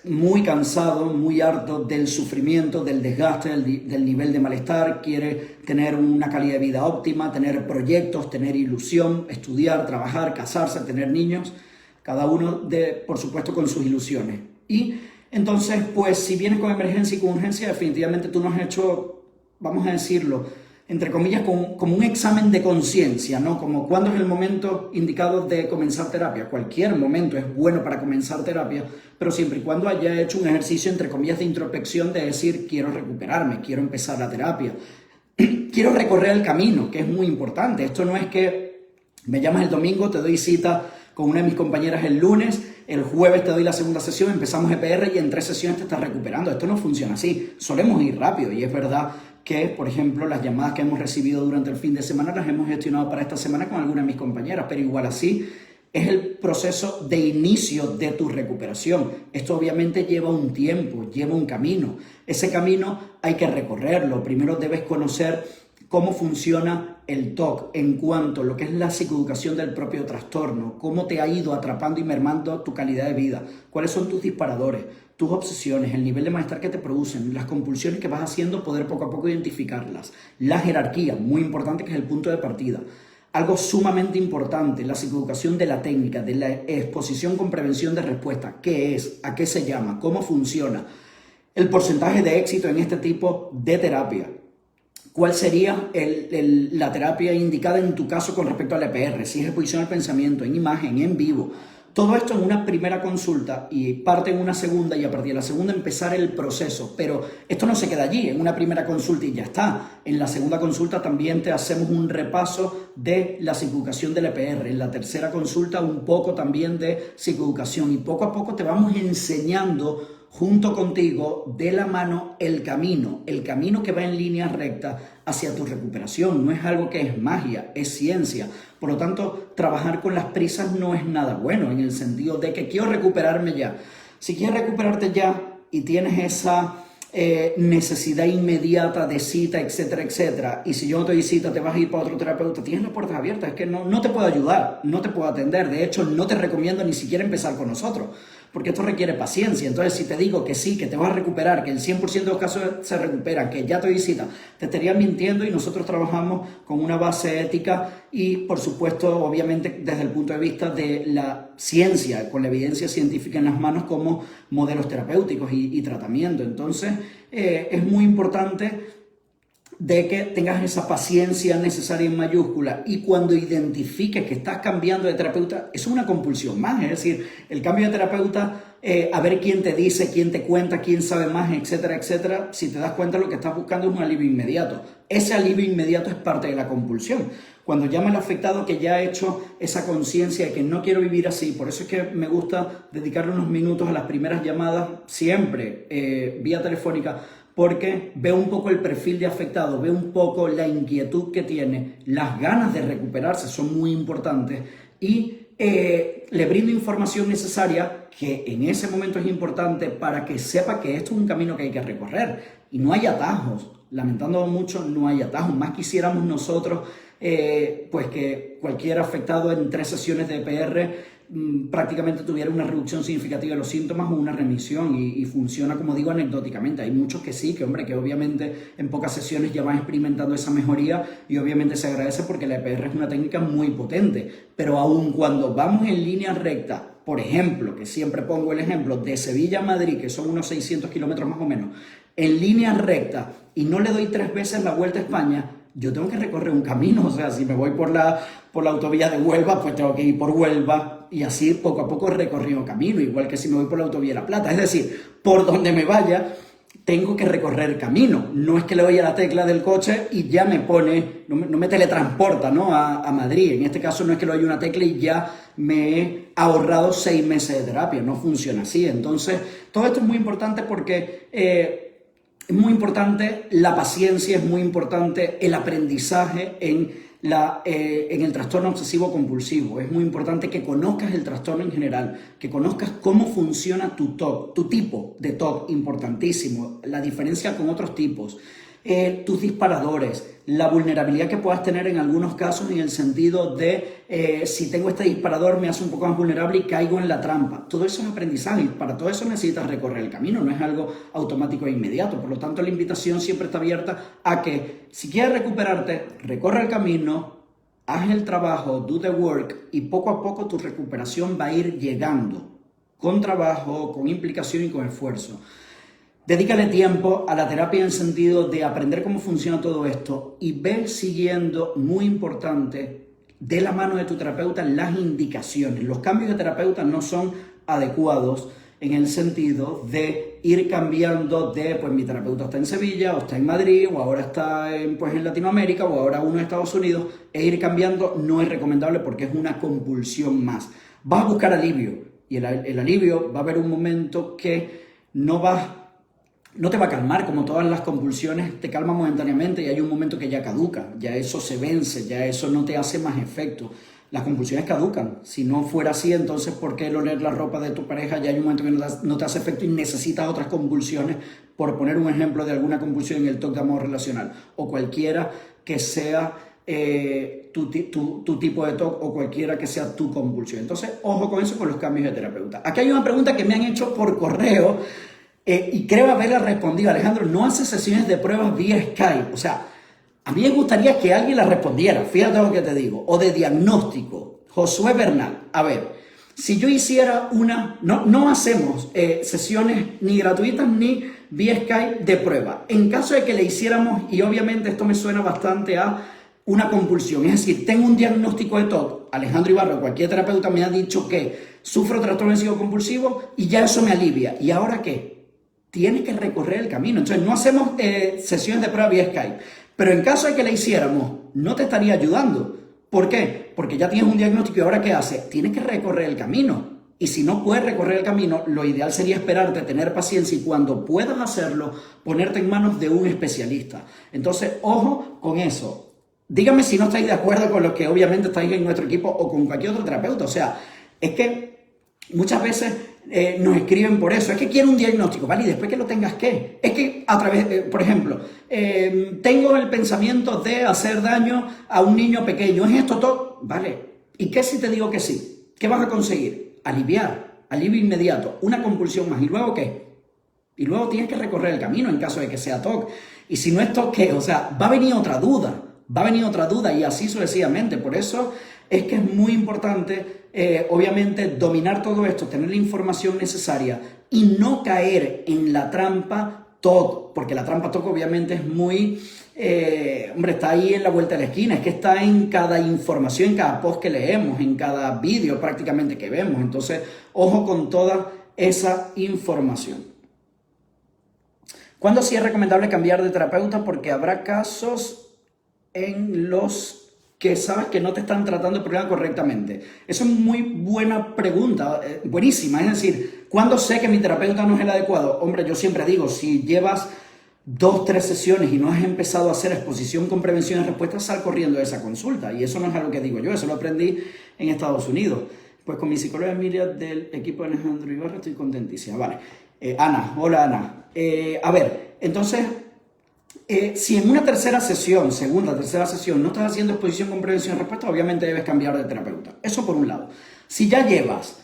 muy cansado, muy harto del sufrimiento, del desgaste, del nivel de malestar, quiere tener una calidad de vida óptima, tener proyectos, tener ilusión, estudiar, trabajar, casarse, tener niños, cada uno por supuesto con sus ilusiones. Y entonces, pues si vienes con emergencia y con urgencia, definitivamente tú no has hecho, vamos a decirlo, entre comillas, como un examen de conciencia, ¿no? Como cuándo es el momento indicado de comenzar terapia. Cualquier momento es bueno para comenzar terapia, pero siempre y cuando haya hecho un ejercicio, entre comillas, de introspección, de decir, quiero recuperarme, quiero empezar la terapia, quiero recorrer el camino, que es muy importante. Esto no es que me llamas el domingo, te doy cita con una de mis compañeras el lunes, el jueves te doy la segunda sesión, empezamos EPR y en 3 sesiones te estás recuperando. Esto no funciona así. Solemos ir rápido y es verdad que, por ejemplo, las llamadas que hemos recibido durante el fin de semana las hemos gestionado para esta semana con alguna de mis compañeras, pero igual así es el proceso de inicio de tu recuperación. Esto obviamente lleva un tiempo, lleva un camino. Ese camino hay que recorrerlo. Primero debes conocer cómo funciona el TOC en cuanto a lo que es la psicoeducación del propio trastorno, cómo te ha ido atrapando y mermando tu calidad de vida, cuáles son tus disparadores, tus obsesiones, el nivel de malestar que te producen, las compulsiones que vas haciendo, poder poco a poco identificarlas. La jerarquía, muy importante, que es el punto de partida. Algo sumamente importante, la psicoeducación de la técnica, de la exposición con prevención de respuesta. ¿Qué es? ¿A qué se llama? ¿Cómo funciona? El porcentaje de éxito en este tipo de terapia. ¿Cuál sería la terapia indicada en tu caso con respecto al EPR? Si es exposición al pensamiento, en imagen, en vivo. Todo esto en una primera consulta y parte en una segunda, y a partir de la segunda empezar el proceso. Pero esto no se queda allí, en una primera consulta y ya está. En la segunda consulta también te hacemos un repaso de la psicoeducación del EPR. En la tercera consulta un poco también de psicoeducación. Y poco a poco te vamos enseñando junto contigo, de la mano, el camino que va en línea recta hacia tu recuperación. No es algo que es magia, es ciencia. Por lo tanto, trabajar con las prisas no es nada bueno, en el sentido de que quiero recuperarme ya. Si quieres recuperarte ya y tienes esa necesidad inmediata de cita, etcétera, etcétera, y si yo no te doy cita, te vas a ir para otro terapeuta, tienes las puertas abiertas, es que no te puedo ayudar, no te puedo atender. De hecho, no te recomiendo ni siquiera empezar con nosotros, porque esto requiere paciencia. Entonces, si te digo que sí, que te vas a recuperar, que el 100% de los casos se recuperan, que ya te doy cita, te estaría mintiendo. Y nosotros trabajamos con una base ética y, por supuesto, obviamente, desde el punto de vista de la ciencia, con la evidencia científica en las manos como modelos terapéuticos y tratamiento. Entonces, es muy importante de que tengas esa paciencia necesaria en mayúscula, y cuando identifiques que estás cambiando de terapeuta, es una compulsión más, es decir, el cambio de terapeuta, a ver quién te dice, quién te cuenta, quién sabe más, etcétera, etcétera. Si te das cuenta, lo que estás buscando es un alivio inmediato. Ese alivio inmediato es parte de la compulsión. Cuando llama el afectado que ya ha hecho esa conciencia de que no quiero vivir así, por eso es que me gusta dedicarle unos minutos a las primeras llamadas, siempre vía telefónica, porque veo un poco el perfil de afectado, veo un poco la inquietud que tiene, las ganas de recuperarse son muy importantes, y le brindo información necesaria que en ese momento es importante para que sepa que esto es un camino que hay que recorrer y no hay atajos. Lamentando mucho, no hay atajos. Más quisiéramos nosotros pues que cualquier afectado en 3 sesiones de EPR prácticamente tuviera una reducción significativa de los síntomas o una remisión y funciona, como digo, anecdóticamente. Hay muchos que sí, que hombre, que obviamente en pocas sesiones ya van experimentando esa mejoría y obviamente se agradece porque la EPR es una técnica muy potente, pero aun cuando vamos en línea recta, por ejemplo, que siempre pongo el ejemplo de Sevilla a Madrid, que son unos 600 kilómetros más o menos, en línea recta y no le doy 3 veces la vuelta a España, yo tengo que recorrer un camino. O sea, si me voy por la autovía de Huelva, pues tengo que ir por Huelva y así poco a poco he recorrido camino, igual que si me voy por la autovía de La Plata. Es decir, por donde me vaya, tengo que recorrer camino. No es que le doy a la tecla del coche y ya me pone, no me teletransporta, ¿no?, a Madrid. En este caso no es que le doy una tecla y ya me he ahorrado 6 meses de terapia. No funciona así. Entonces, todo esto es muy importante porque es muy importante la paciencia, es muy importante el aprendizaje en el trastorno obsesivo compulsivo. Es muy importante que conozcas el trastorno en general, que conozcas cómo funciona tu TOC, tu tipo de TOC, importantísimo, la diferencia con otros tipos, tus disparadores, la vulnerabilidad que puedas tener en algunos casos en el sentido de si tengo este disparador me hace un poco más vulnerable y caigo en la trampa. Todo eso es aprendizaje y para todo eso necesitas recorrer el camino, no es algo automático e inmediato. Por lo tanto, la invitación siempre está abierta a que si quieres recuperarte, recorre el camino, haz el trabajo, do the work y poco a poco tu recuperación va a ir llegando con trabajo, con implicación y con esfuerzo. Dedícale tiempo a la terapia en el sentido de aprender cómo funciona todo esto y ve siguiendo, muy importante, de la mano de tu terapeuta las indicaciones. Los cambios de terapeuta no son adecuados en el sentido de ir cambiando de, pues mi terapeuta está en Sevilla, o está en Madrid, o ahora está en Latinoamérica, o ahora uno en Estados Unidos, e ir cambiando no es recomendable porque es una compulsión más. Vas a buscar alivio y el alivio va a haber un momento que no te va a calmar, como todas las compulsiones te calman momentáneamente y hay un momento que ya caduca, ya eso se vence, ya eso no te hace más efecto. Las compulsiones caducan. Si no fuera así, entonces ¿por qué el oler la ropa de tu pareja ya hay un momento que no te hace efecto y necesitas otras compulsiones? Por poner un ejemplo de alguna compulsión en el TOC de amor relacional o cualquiera que sea tu tipo de TOC o cualquiera que sea tu compulsión. Entonces, ojo con eso, con los cambios de terapeuta. Aquí hay una pregunta que me han hecho por correo y creo haberla respondido. Alejandro, no hace sesiones de pruebas vía Skype. O sea, a mí me gustaría que alguien la respondiera, fíjate lo que te digo, o de diagnóstico. Josué Bernal, a ver, si yo hiciera no hacemos sesiones ni gratuitas ni vía Skype de prueba. En caso de que le hiciéramos, y obviamente esto me suena bastante a una compulsión, es decir, tengo un diagnóstico de TOC, Alejandro Ibarra, cualquier terapeuta me ha dicho que sufro trastorno obsesivo compulsivo y ya eso me alivia. ¿Y ahora qué? Tienes que recorrer el camino. Entonces, no hacemos sesiones de prueba vía Skype. Pero en caso de que la hiciéramos, no te estaría ayudando. ¿Por qué? Porque ya tienes un diagnóstico y ahora ¿qué haces? Tienes que recorrer el camino. Y si no puedes recorrer el camino, lo ideal sería esperarte, tener paciencia y cuando puedas hacerlo, ponerte en manos de un especialista. Entonces, ojo con eso. Dígame si no estáis de acuerdo con lo que obviamente estáis en nuestro equipo o con cualquier otro terapeuta. O sea, es que muchas veces nos escriben por eso, es que quiero un diagnóstico, ¿vale? Y después que lo tengas, ¿qué? Es que a través, por ejemplo, tengo el pensamiento de hacer daño a un niño pequeño, ¿es esto todo? Vale, ¿y qué si te digo que sí? ¿Qué vas a conseguir? Aliviar, alivio inmediato, una compulsión más, ¿y luego qué? Y luego tienes que recorrer el camino en caso de que sea TOC, y si no es TOC, ¿qué? O sea, va a venir otra duda y así sucesivamente. Por eso es que es muy importante, obviamente, dominar todo esto, tener la información necesaria y no caer en la trampa TOC, porque la trampa TOC obviamente es muy, está ahí en la vuelta de la esquina, es que está en cada información, en cada post que leemos, en cada vídeo prácticamente que vemos. Entonces, ojo con toda esa información. ¿Cuándo sí es recomendable cambiar de terapeuta? Porque habrá casos en los que sabes que no te están tratando el problema correctamente. Esa es muy buena pregunta, buenísima. Es decir, ¿cuándo sé que mi terapeuta no es el adecuado? Hombre, yo siempre digo, si llevas 2, 3 sesiones y no has empezado a hacer exposición con prevención y respuesta, sal corriendo de esa consulta. Y eso no es algo que digo yo, eso lo aprendí en Estados Unidos. Pues con mi psicóloga Emilia del equipo de Alejandro Ibarra estoy contentísima. Vale. Ana, hola Ana. A ver, entonces, Si en una tercera sesión, segunda, tercera sesión, no estás haciendo exposición con prevención y respuesta, obviamente debes cambiar de terapeuta. Eso por un lado. Si ya llevas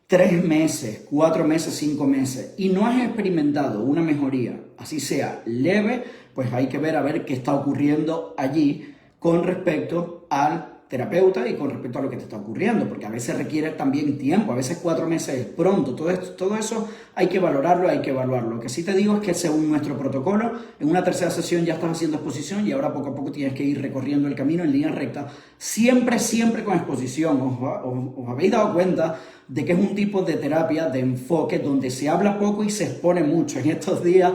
3 meses, 4 meses, 5 meses y no has experimentado una mejoría, así sea leve, pues hay que ver a ver qué está ocurriendo allí con respecto al terapeuta y con respecto a lo que te está ocurriendo, porque a veces requiere también tiempo, a veces 4 meses es pronto, todo eso hay que valorarlo, hay que evaluarlo. Lo que sí te digo es que según nuestro protocolo, en una tercera sesión ya estás haciendo exposición y ahora poco a poco tienes que ir recorriendo el camino en línea recta, siempre con exposición. Os habéis dado cuenta de que es un tipo de terapia, de enfoque, donde se habla poco y se expone mucho. En estos días,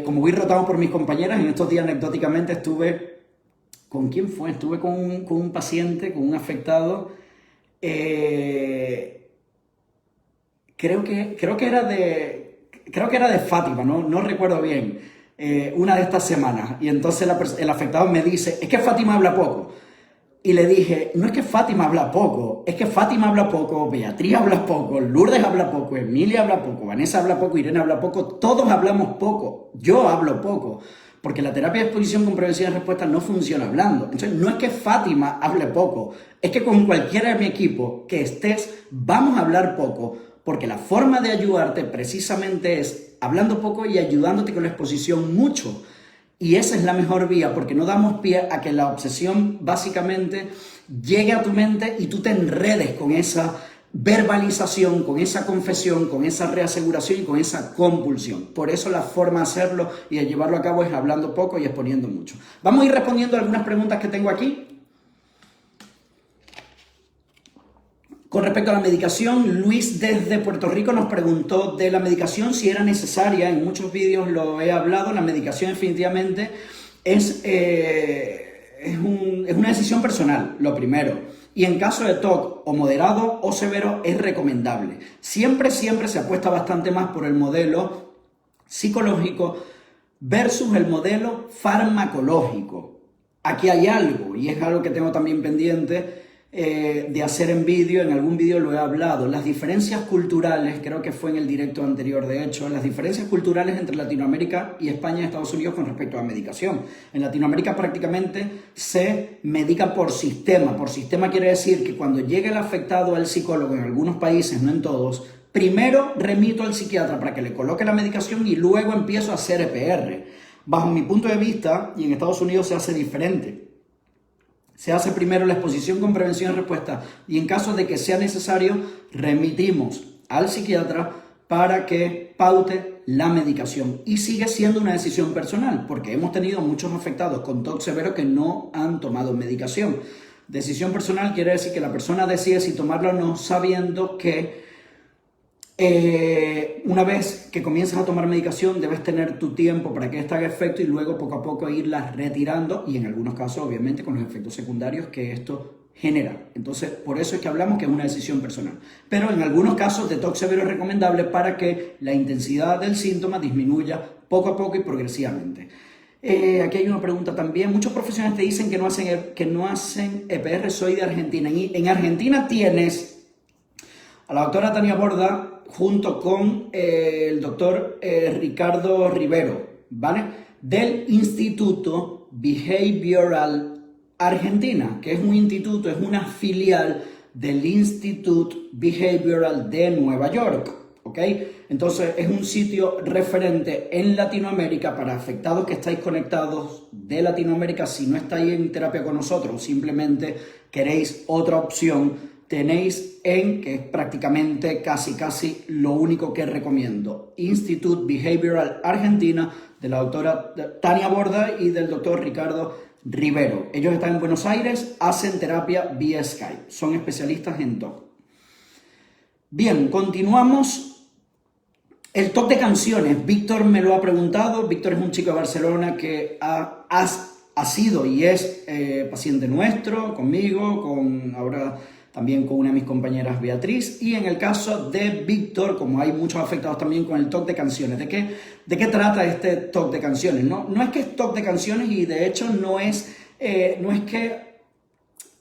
como voy rotado por mis compañeras, en estos días anecdóticamente estuve... ¿Con quién fue? Estuve con un paciente, con un afectado, creo que era de Fátima, no recuerdo bien, una de estas semanas. Y entonces el afectado me dice, es que Fátima habla poco. Y le dije, no es que Fátima habla poco, es que Fátima habla poco, Beatriz habla poco, Lourdes habla poco, Emilia habla poco, Vanessa habla poco, Irene habla poco, todos hablamos poco, yo hablo poco. Porque la terapia de exposición con prevención y respuesta no funciona hablando. Entonces, no es que Fátima hable poco, es que con cualquiera de mi equipo que estés, vamos a hablar poco, porque la forma de ayudarte precisamente es hablando poco y ayudándote con la exposición mucho. Y esa es la mejor vía, porque no damos pie a que la obsesión básicamente llegue a tu mente y tú te enredes con esa verbalización, con esa confesión, con esa reaseguración y con esa compulsión. Por eso la forma de hacerlo y de llevarlo a cabo es hablando poco y exponiendo mucho. Vamos a ir respondiendo algunas preguntas que tengo aquí. Con respecto a la medicación, Luis desde Puerto Rico nos preguntó de la medicación si era necesaria. En muchos vídeos lo he hablado. La medicación definitivamente es una decisión personal, lo primero. Y en caso de TOC o moderado o severo es recomendable. Siempre se apuesta bastante más por el modelo psicológico versus el modelo farmacológico. Aquí hay algo, y es algo que tengo también pendiente de hacer en vídeo. En algún vídeo lo he hablado. Las diferencias culturales, creo que fue en el directo anterior de hecho, las diferencias culturales entre Latinoamérica y España y Estados Unidos con respecto a la medicación. En Latinoamérica prácticamente se medica por sistema. Por sistema quiere decir que cuando llega el afectado al psicólogo, en algunos países, no en todos, primero remito al psiquiatra para que le coloque la medicación y luego empiezo a hacer EPR. Bajo mi punto de vista, y en Estados Unidos se hace diferente. Se hace primero la exposición con prevención y respuesta y en caso de que sea necesario, remitimos al psiquiatra para que paute la medicación. Y sigue siendo una decisión personal, porque hemos tenido muchos afectados con TOC severo que no han tomado medicación. Decisión personal quiere decir que la persona decide si tomarla o no, sabiendo que una vez que comienzas a tomar medicación debes tener tu tiempo para que esta haga efecto y luego poco a poco irla retirando y en algunos casos obviamente con los efectos secundarios que esto genera. Entonces por eso es que hablamos que es una decisión personal, pero en algunos casos de TOC severo es recomendable para que la intensidad del síntoma disminuya poco a poco y progresivamente. Aquí hay una pregunta también. Muchos profesionales te dicen que no hacen EPR. Soy de Argentina. En Argentina tienes a la doctora Tania Borda junto con el doctor Ricardo Rivero, ¿vale? Del Instituto Behavioral Argentina, que es un instituto, es una filial del Institute Behavioral de Nueva York, ¿ok? Entonces es un sitio referente en Latinoamérica para afectados que estáis conectados de Latinoamérica. Si no estáis en terapia con nosotros o simplemente queréis otra opción, tenéis que es prácticamente casi lo único que recomiendo, Institute Behavioral Argentina, de la doctora Tania Borda y del doctor Ricardo Rivero. Ellos están en Buenos Aires, hacen terapia vía Skype, son especialistas en TOC. Bien, continuamos. El TOC de canciones, Víctor me lo ha preguntado. Víctor es un chico de Barcelona que ha sido y es paciente nuestro, conmigo, ahora también con una de mis compañeras, Beatriz. Y en el caso de Víctor, como hay muchos afectados también con el TOC de canciones, ¿de qué trata este TOC de canciones? No es que es TOC de canciones y de hecho no es que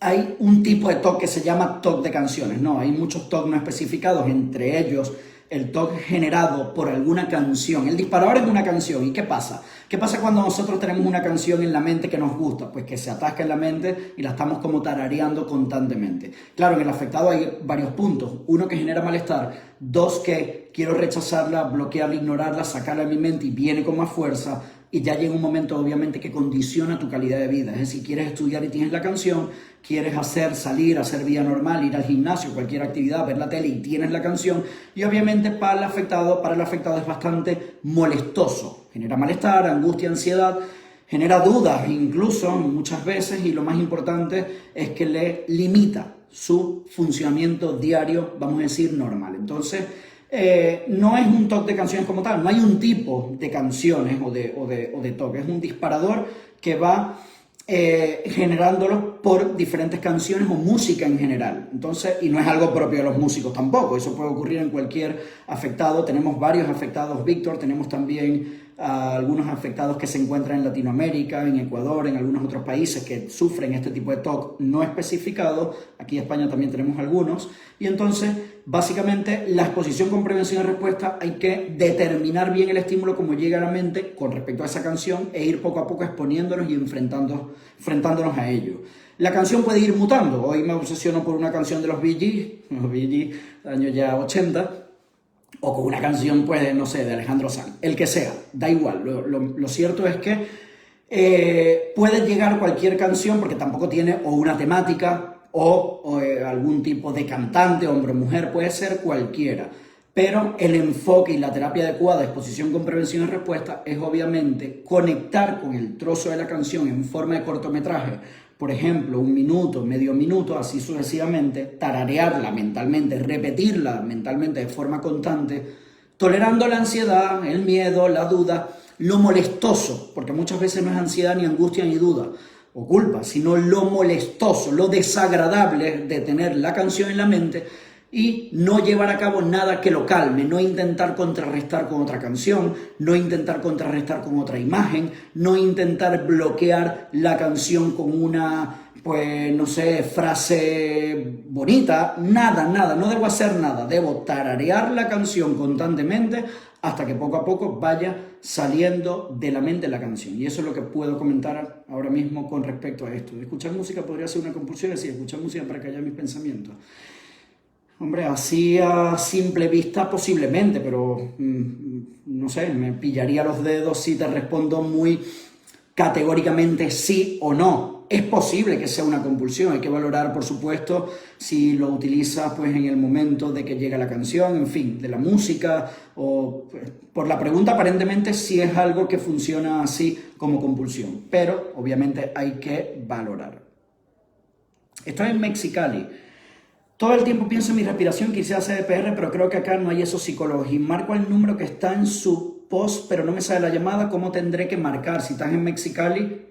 hay un tipo de TOC que se llama TOC de canciones, no, hay muchos TOC no especificados, entre ellos el TOC generado por alguna canción. El disparador es una canción. ¿Y qué pasa? ¿Qué pasa cuando nosotros tenemos una canción en la mente que nos gusta? Pues que se atasca en la mente y la estamos como tarareando constantemente. Claro, en el afectado hay varios puntos. Uno, que genera malestar. Dos, que quiero rechazarla, bloquearla, ignorarla, sacarla de mi mente y viene con más fuerza. Y ya llega un momento, obviamente, que condiciona tu calidad de vida. Es decir, quieres estudiar y tienes la canción, quieres salir, hacer vida normal, ir al gimnasio, cualquier actividad, ver la tele y tienes la canción. Y obviamente para el afectado es bastante molestoso. Genera malestar, angustia, ansiedad, genera dudas incluso muchas veces. Y lo más importante es que le limita su funcionamiento diario, vamos a decir, normal. Entonces, no es un TOC de canciones como tal, no hay un tipo de canciones o de TOC, es un disparador que va generándolo por diferentes canciones o música en general. Entonces, y no es algo propio de los músicos tampoco, eso puede ocurrir en cualquier afectado. Tenemos varios afectados, Víctor, tenemos también algunos afectados que se encuentran en Latinoamérica, en Ecuador, en algunos otros países que sufren este tipo de TOC no especificado. Aquí en España también tenemos algunos. Y entonces, básicamente, la exposición con prevención y respuesta, hay que determinar bien el estímulo como llega a la mente con respecto a esa canción e ir poco a poco exponiéndonos y enfrentándonos a ello. La canción puede ir mutando. Hoy me obsesiono por una canción de los Bee Gees, años ya 80, o con una canción, pues, no sé, de Alejandro Sanz, el que sea, da igual. Lo cierto es que puede llegar cualquier canción, porque tampoco tiene o una temática o algún tipo de cantante, hombre o mujer, puede ser cualquiera. Pero el enfoque y la terapia adecuada de exposición con prevención y respuesta es obviamente conectar con el trozo de la canción en forma de cortometraje, por ejemplo, 1 minuto, medio minuto, así sucesivamente, tararearla mentalmente, repetirla mentalmente de forma constante, tolerando la ansiedad, el miedo, la duda, lo molestoso, porque muchas veces no es ansiedad, ni angustia, ni duda o culpa, sino lo molestoso, lo desagradable de tener la canción en la mente y no llevar a cabo nada que lo calme, no intentar contrarrestar con otra canción, no intentar contrarrestar con otra imagen, no intentar bloquear la canción con una, pues, no sé, frase bonita, nada, no debo hacer nada, debo tararear la canción constantemente hasta que poco a poco vaya saliendo de la mente la canción. Y eso es lo que puedo comentar ahora mismo con respecto a esto. Escuchar música podría ser una compulsión, es decir, escuchar música para callar mis pensamientos. Hombre, así a simple vista posiblemente, pero no sé, me pillaría los dedos si te respondo muy categóricamente sí o no. Es posible que sea una compulsión, hay que valorar, por supuesto, si lo utilizas pues en el momento de que llega la canción, en fin, de la música, o pues, por la pregunta aparentemente sí es algo que funciona así como compulsión, pero obviamente hay que valorar. Estoy en Mexicali. Todo el tiempo pienso en mi respiración, quisiera hacer EPR, pero creo que acá no hay esos psicólogos. Y marco el número que está en su post, pero no me sale la llamada. ¿Cómo tendré que marcar? Si estás en Mexicali,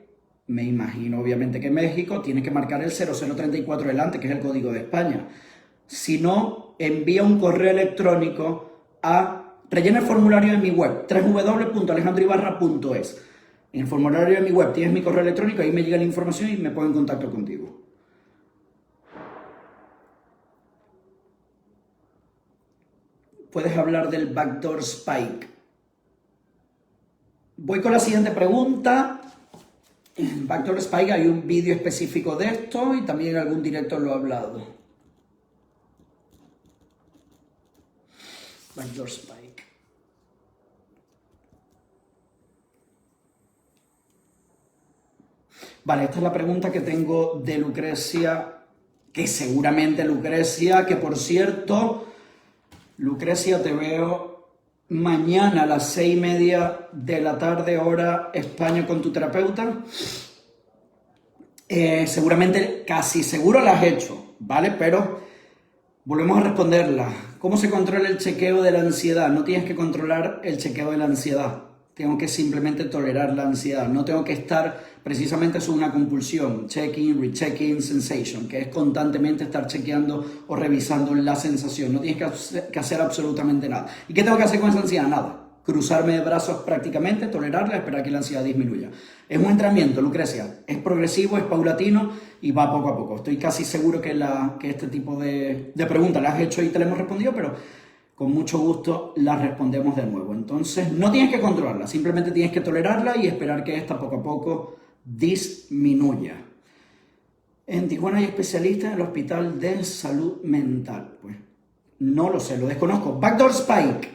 me imagino obviamente que México, tienes que marcar el 0034 delante, que es el código de España. Si no, envía un correo electrónico rellena el formulario de mi web, www.alejandroibarra.es. En el formulario de mi web tienes mi correo electrónico, ahí me llega la información y me pongo en contacto contigo. Puedes hablar del backdoor spike. Voy con la siguiente pregunta. En backdoor spike hay un vídeo específico de esto y también en algún directo lo he hablado. Backdoor spike. Vale, esta es la pregunta que tengo de Lucrecia, que seguramente Lucrecia, que por cierto, Lucrecia, te veo mañana a las 6:30 de la tarde, hora España, con tu terapeuta. Seguramente, casi seguro la has hecho, ¿vale? Pero volvemos a responderla. ¿Cómo se controla el chequeo de la ansiedad? No tienes que controlar el chequeo de la ansiedad. Tengo que simplemente tolerar la ansiedad. No tengo que estar precisamente sobre una compulsión. Checking, rechecking, sensation, que es constantemente estar chequeando o revisando la sensación. No tienes que hacer absolutamente nada. ¿Y qué tengo que hacer con esa ansiedad? Nada. Cruzarme de brazos prácticamente, tolerarla, esperar que la ansiedad disminuya. Es un entrenamiento, Lucrecia. Es progresivo, es paulatino y va poco a poco. Estoy casi seguro que este tipo de preguntas las has hecho y te las hemos respondido, pero con mucho gusto la respondemos de nuevo. Entonces, no tienes que controlarla, simplemente tienes que tolerarla y esperar que esta poco a poco disminuya. En Tijuana hay especialistas en el Hospital de Salud Mental. Pues no lo sé, lo desconozco. Backdoor Spike.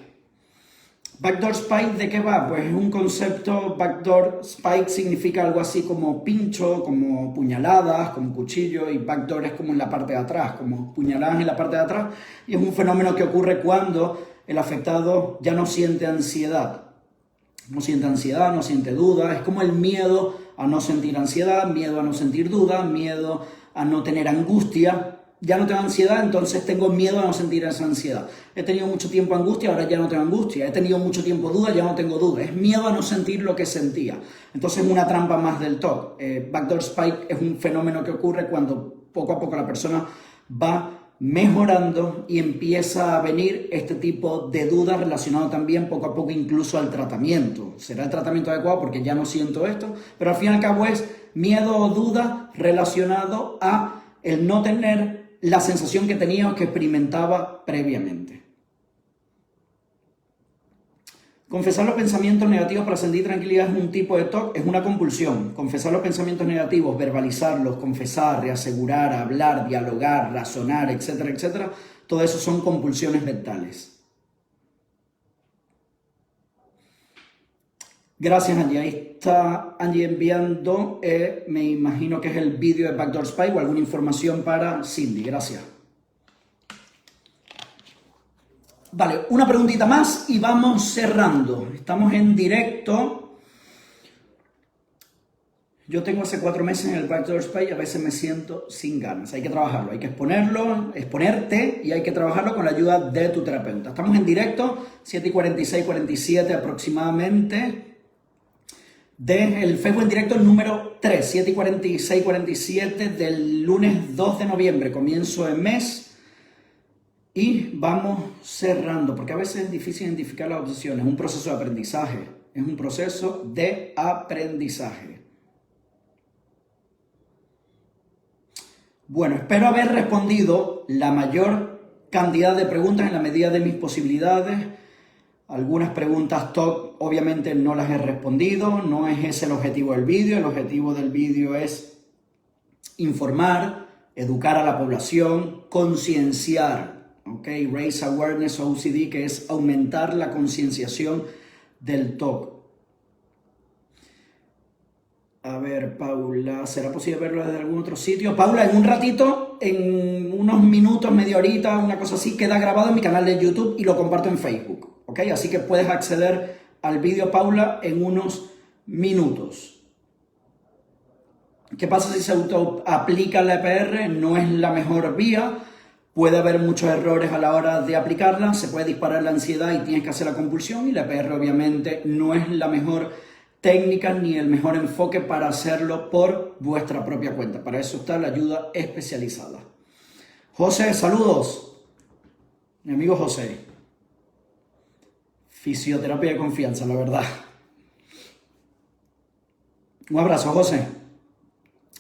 Backdoor Spike, ¿de qué va? Pues es un concepto, backdoor spike significa algo así como pincho, como puñaladas, como cuchillo, y backdoor es como en la parte de atrás, como puñaladas en la parte de atrás, y es un fenómeno que ocurre cuando el afectado ya no siente ansiedad. No siente ansiedad, no siente duda, es como el miedo a no sentir ansiedad, miedo a no sentir duda, miedo a no tener angustia. Ya no tengo ansiedad, entonces tengo miedo a no sentir esa ansiedad. He tenido mucho tiempo angustia, ahora ya no tengo angustia. He tenido mucho tiempo duda, ya no tengo duda. Es miedo a no sentir lo que sentía. Entonces es una trampa más del TOC. Backdoor Spike es un fenómeno que ocurre cuando poco a poco la persona va mejorando y empieza a venir este tipo de dudas relacionado también poco a poco incluso al tratamiento. ¿Será el tratamiento adecuado porque ya no siento esto? Pero al fin y al cabo es miedo o duda relacionado a el no tener la sensación que tenía o que experimentaba previamente. Confesar los pensamientos negativos para sentir tranquilidad es un tipo de TOC, es una compulsión. Confesar los pensamientos negativos, verbalizarlos, confesar, reasegurar, hablar, dialogar, razonar, etcétera, etcétera, todo eso son compulsiones mentales. Gracias, Angie. Ahí está Angie enviando, me imagino que es el vídeo de Backdoor Spike o alguna información para Cindy. Gracias. Vale, una preguntita más y vamos cerrando. Estamos en directo. Yo tengo hace 4 meses en el Backdoor Spike y a veces me siento sin ganas. Hay que trabajarlo, hay que exponerte y hay que trabajarlo con la ayuda de tu terapeuta. Estamos en directo, 7:46, 47 aproximadamente. Del Facebook en directo número 3, 7:46, 47 del lunes 2 de noviembre, comienzo de mes, y vamos cerrando, porque a veces es difícil identificar las obsesiones, es un proceso de aprendizaje, es un proceso de aprendizaje. Bueno, espero haber respondido la mayor cantidad de preguntas en la medida de mis posibilidades. Algunas preguntas TOC obviamente no las he respondido, no es ese el objetivo del vídeo. El objetivo del vídeo es informar, educar a la población, concienciar, ¿ok? Raise Awareness OCD, que es aumentar la concienciación del TOC. A ver, Paula, ¿será posible verlo desde algún otro sitio? Paula, en un ratito, en unos minutos, media horita, una cosa así, queda grabado en mi canal de YouTube y lo comparto en Facebook. ¿Ok? Así que puedes acceder al vídeo, Paula, en unos minutos. ¿Qué pasa si se aplica la EPR? No es la mejor vía. Puede haber muchos errores a la hora de aplicarla. Se puede disparar la ansiedad y tienes que hacer la compulsión. Y la EPR obviamente no es la mejor técnica ni el mejor enfoque para hacerlo por vuestra propia cuenta. Para eso está la ayuda especializada. José, saludos. Mi amigo José. Fisioterapia de confianza, la verdad. Un abrazo, José.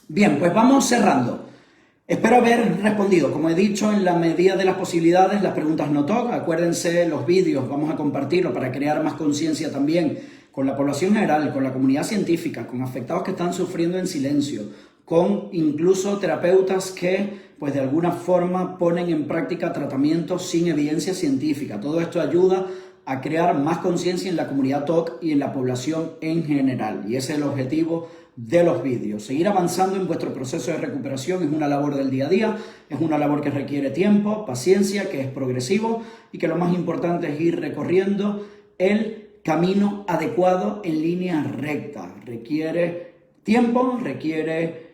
Bien, pues vamos cerrando. Espero haber respondido, como he dicho, en la medida de las posibilidades, las preguntas no TOC. Acuérdense, los vídeos vamos a compartirlos para crear más conciencia también con la población general, con la comunidad científica, con afectados que están sufriendo en silencio, con incluso terapeutas que pues de alguna forma ponen en práctica tratamientos sin evidencia científica. Todo esto ayuda a crear más conciencia en la comunidad TOC y en la población en general. Y ese es el objetivo de los vídeos. Seguir avanzando en vuestro proceso de recuperación es una labor del día a día, es una labor que requiere tiempo, paciencia, que es progresivo y que lo más importante es ir recorriendo el camino adecuado en línea recta. Requiere tiempo, requiere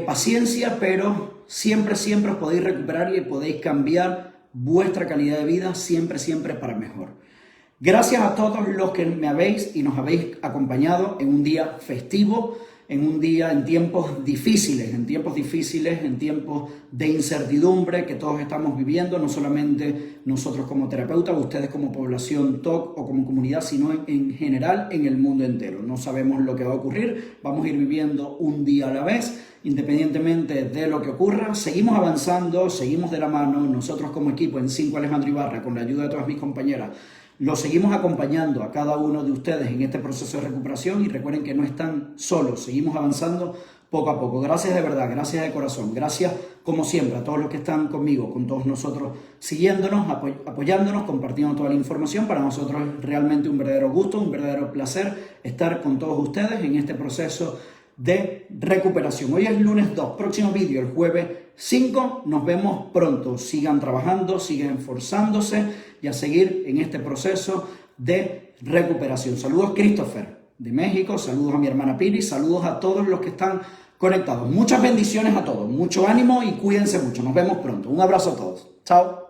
paciencia, pero siempre os podéis recuperar y podéis cambiar vuestra calidad de vida siempre para mejor. Gracias a todos los que me habéis y nos habéis acompañado en un día festivo. en un día, en tiempos difíciles, en tiempos de incertidumbre que todos estamos viviendo, no solamente nosotros como terapeutas, ustedes como población TOC o como comunidad, sino en general en el mundo entero. No sabemos lo que va a ocurrir, vamos a ir viviendo un día a la vez, independientemente de lo que ocurra. Seguimos avanzando, seguimos de la mano, nosotros como equipo en 5 Alejandro Ibarra, con la ayuda de todas mis compañeras, los seguimos acompañando a cada uno de ustedes en este proceso de recuperación y recuerden que no están solos, seguimos avanzando poco a poco. Gracias de verdad, gracias de corazón, gracias como siempre a todos los que están conmigo, con todos nosotros, siguiéndonos, apoyándonos, compartiendo toda la información. Para nosotros es realmente un verdadero gusto, un verdadero placer estar con todos ustedes en este proceso de recuperación. Hoy es lunes 2, próximo vídeo el jueves 5, nos vemos pronto. Sigan trabajando, sigan esforzándose y a seguir en este proceso de recuperación. Saludos Christopher de México, saludos a mi hermana Piri, saludos a todos los que están conectados. Muchas bendiciones a todos, mucho ánimo y cuídense mucho. Nos vemos pronto. Un abrazo a todos. Chao.